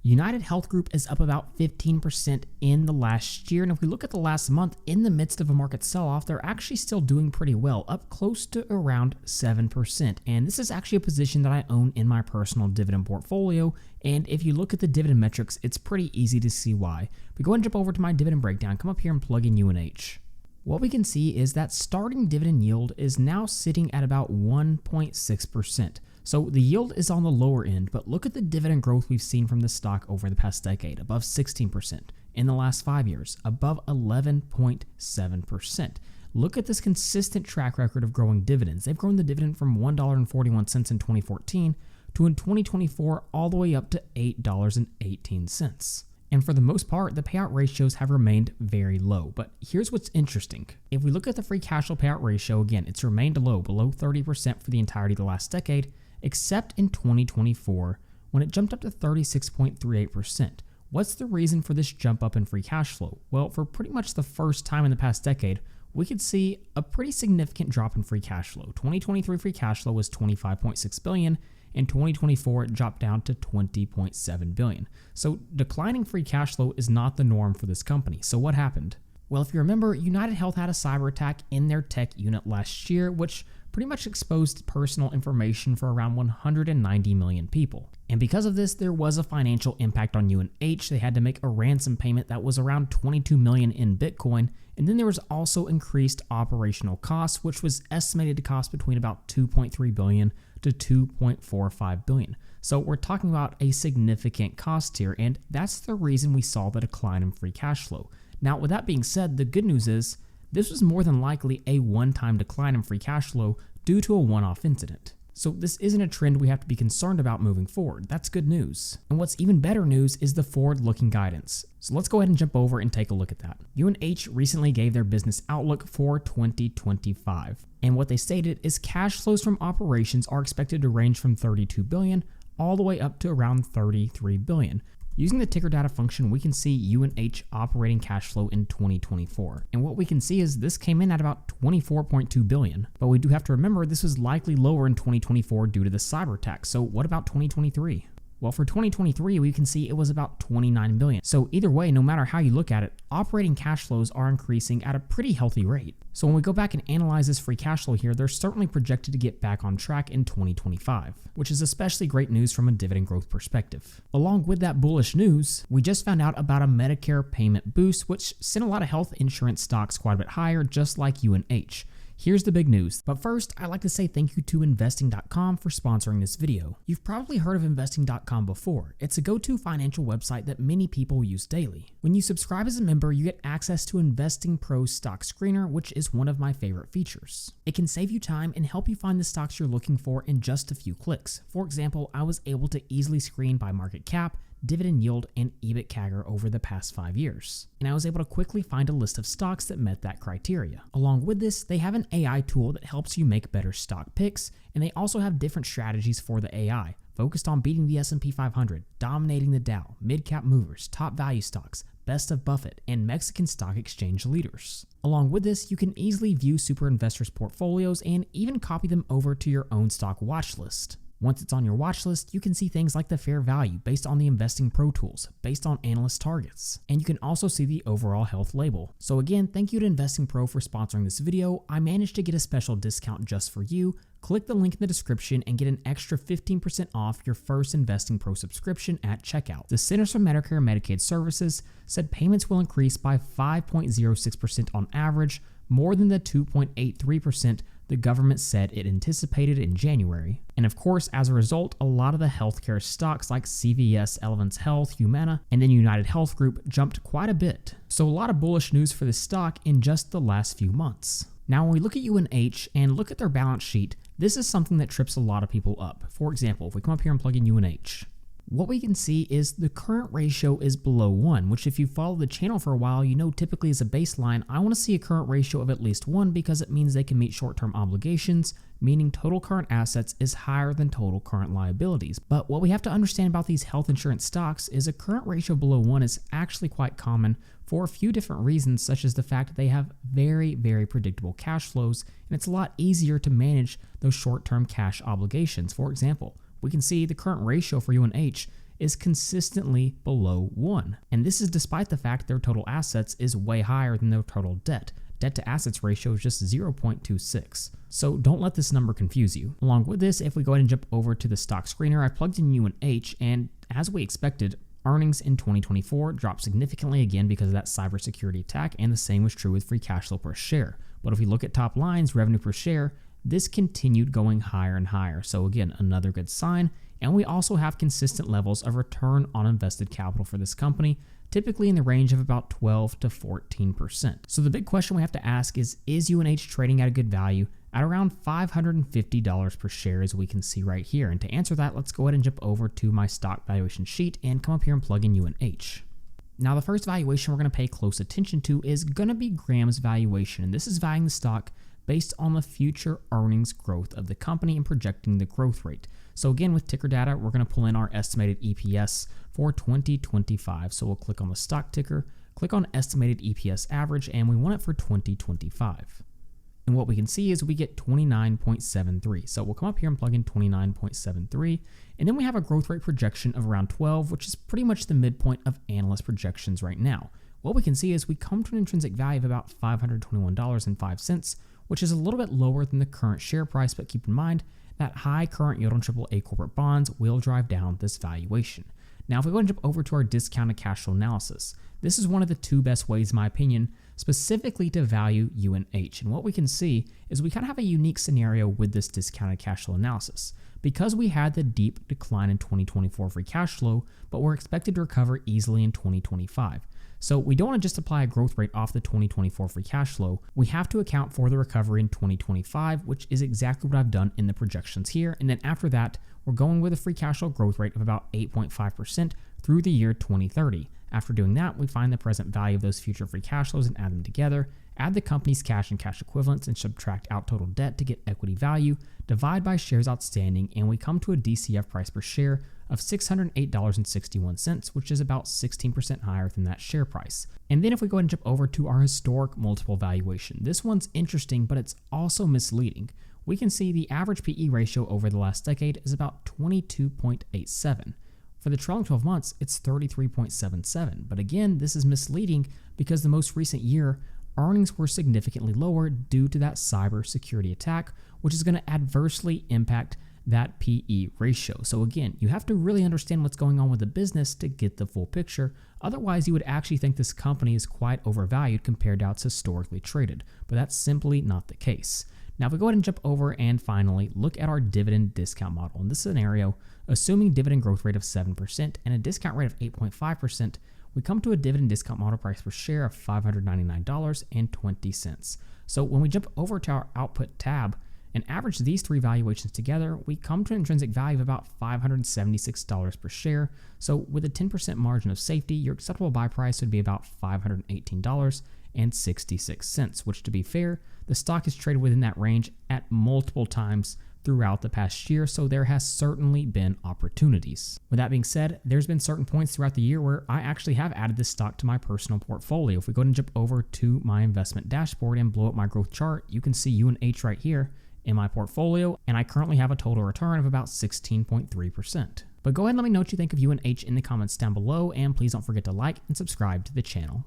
UnitedHealth Group is up about 15% in the last year, and if we look at the last month, in the midst of a market sell-off, they're actually still doing pretty well, up close to around 7%. And this is actually a position that I own in my personal dividend portfolio, and if you look at the dividend metrics, it's pretty easy to see why. But go ahead and jump over to my dividend breakdown, come up here and plug in UNH. What we can see is that starting dividend yield is now sitting at about 1.6%. So the yield is on the lower end, but look at the dividend growth we've seen from this stock over the past decade, above 16%. In the last 5 years, above 11.7%. Look at this consistent track record of growing dividends. They've grown the dividend from $1.41 in 2014 to in 2024 all the way up to $8.18. And for the most part, the payout ratios have remained very low. But here's what's interesting. If we look at the free cash flow payout ratio, again, it's remained low, below 30% for the entirety of the last decade, except in 2024 when it jumped up to 36.38%. What's the reason for this jump up in free cash flow? Well, for pretty much the first time in the past decade, we could see a pretty significant drop in free cash flow. 2023 free cash flow was $25.6 billion. In 2024, it dropped down to $20.7 billion. So declining free cash flow is not the norm for this company. So what happened? Well, if you remember, UnitedHealth had a cyber attack in their tech unit last year, which pretty much exposed personal information for around 190 million people. And because of this, there was a financial impact on UNH. They had to make a ransom payment that was around 22 million in Bitcoin. And then there was also increased operational costs, which was estimated to cost between about 2.3 billion to 2.45 billion. So we're talking about a significant cost here, and that's the reason we saw the decline in free cash flow. Now, with that being said, the good news is this was more than likely a one-time decline in free cash flow due to a one-off incident. So this isn't a trend we have to be concerned about moving forward. That's good news. And what's even better news is the forward-looking guidance. So let's go ahead and jump over and take a look at that. UNH recently gave their business outlook for 2025. And what they stated is cash flows from operations are expected to range from 32 billion all the way up to around 33 billion. Using the ticker data function, we can see UNH operating cash flow in 2024. And what we can see is this came in at about 24.2 billion. But we do have to remember this was likely lower in 2024 due to the cyber attack. So what about 2023? Well, for 2023, we can see it was about 29 billion. So either way, no matter how you look at it, operating cash flows are increasing at a pretty healthy rate. So when we go back and analyze this free cash flow here, they're certainly projected to get back on track in 2025, which is especially great news from a dividend growth perspective. Along with that bullish news, we just found out about a Medicare payment boost, which sent a lot of health insurance stocks quite a bit higher, just like UNH. Here's the big news. But first, I'd like to say thank you to Investing.com for sponsoring this video. You've probably heard of Investing.com before. It's a go-to financial website that many people use daily. When you subscribe as a member, you get access to Investing Pro's stock screener, which is one of my favorite features. It can save you time and help you find the stocks you're looking for in just a few clicks. For example, I was able to easily screen by market cap, dividend yield, and EBIT CAGR over the past 5 years. And I was able to quickly find a list of stocks that met that criteria. Along with this, they have an AI tool that helps you make better stock picks, and they also have different strategies for the AI, focused on beating the S&P 500, dominating the Dow, mid-cap movers, top value stocks, best of Buffett, and Mexican stock exchange leaders. Along with this, you can easily view super investors' portfolios and even copy them over to your own stock watch list. Once it's on your watch list, you can see things like the fair value based on the Investing Pro tools, based on analyst targets, and you can also see the overall health label. So again, thank you to Investing Pro for sponsoring this video. I managed to get a special discount just for you. Click the link in the description and get an extra 15% off your first Investing Pro subscription at checkout. The Centers for Medicare and Medicaid Services said payments will increase by 5.06% on average, more than the 2.83% the government said it anticipated in January. And of course, as a result, a lot of the healthcare stocks like CVS, Elevance Health, Humana, and then UnitedHealth Group jumped quite a bit. So a lot of bullish news for this stock in just the last few months. Now, when we look at UNH and look at their balance sheet, this is something that trips a lot of people up. For example, if we come up here and plug in UNH, what we can see is the current ratio is below 1, which if you follow the channel for a while, you know typically as a baseline, I want to see a current ratio of at least 1 because it means they can meet short-term obligations, meaning total current assets is higher than total current liabilities. But what we have to understand about these health insurance stocks is a current ratio below 1 is actually quite common for a few different reasons, such as the fact that they have very, very predictable cash flows, and it's a lot easier to manage those short-term cash obligations. For example, we can see the current ratio for UNH is consistently below 1. And this is despite the fact their total assets is way higher than their total debt. Debt to assets ratio is just 0.26. So don't let this number confuse you. Along with this, if we go ahead and jump over to the stock screener, I plugged in UNH, and as we expected, earnings in 2024 dropped significantly again because of that cybersecurity attack, and the same was true with free cash flow per share. But if we look at top lines, revenue per share, this continued going higher and higher. So again, another good sign. And we also have consistent levels of return on invested capital for this company, typically in the range of about 12 to 14%. So the big question we have to ask is UNH trading at a good value at around $550 per share, as we can see right here? And to answer that, let's go ahead and jump over to my stock valuation sheet and come up here and plug in UNH. Now, the first valuation we're going to pay close attention to is going to be Graham's valuation, and this is valuing the stock based on the future earnings growth of the company and projecting the growth rate. So again, with ticker data, we're going to pull in our estimated EPS for 2025. So we'll click on the stock ticker, click on estimated EPS average, and we want it for 2025. And what we can see is we get 29.73. So we'll come up here and plug in 29.73. And then we have a growth rate projection of around 12, which is pretty much the midpoint of analyst projections right now. What we can see is we come to an intrinsic value of about $521.05, which is a little bit lower than the current share price, but keep in mind that high current yield on AAA corporate bonds will drive down this valuation. Now, if we go and jump over to our discounted cash flow analysis, this is one of the two best ways, in my opinion, specifically to value UNH. And what we can see is we kind of have a unique scenario with this discounted cash flow analysis. Because we had the deep decline in 2024 free cash flow, but we're expected to recover easily in 2025. So we don't want to just apply a growth rate off the 2024 free cash flow. We have to account for the recovery in 2025, which is exactly what I've done in the projections here. And then after that, we're going with a free cash flow growth rate of about 8.5% through the year 2030. After doing that, we find the present value of those future free cash flows and add them together, add the company's cash and cash equivalents and subtract out total debt to get equity value, divide by shares outstanding, and we come to a DCF price per share of $608.61, which is about 16% higher than that share price. And then if we go ahead and jump over to our historic multiple valuation, this one's interesting, but it's also misleading. We can see the average PE ratio over the last decade is about 22.87. For the trailing 12 months, it's 33.77. But again, this is misleading because the most recent year, earnings were significantly lower due to that cybersecurity attack, which is going to adversely impact that PE ratio. So again, you have to really understand what's going on with the business to get the full picture. Otherwise, you would actually think this company is quite overvalued compared to how it's historically traded, but that's simply not the case. Now, if we go ahead and jump over and finally look at our dividend discount model, in this scenario, assuming dividend growth rate of 7% and a discount rate of 8.5%, we come to a dividend discount model price per share of $599.20. So when we jump over to our output tab and average these three valuations together, we come to an intrinsic value of about $576 per share. So with a 10% margin of safety, your acceptable buy price would be about $518.66, which, to be fair, the stock is traded within that range at multiple times throughout the past year, so there has certainly been opportunities. With that being said, there's been certain points throughout the year where I actually have added this stock to my personal portfolio. If we go ahead and jump over to my investment dashboard and blow up my growth chart, you can see UNH right here in my portfolio, and I currently have a total return of about 16.3%. But go ahead and let me know what you think of UNH in the comments down below, and please don't forget to like and subscribe to the channel.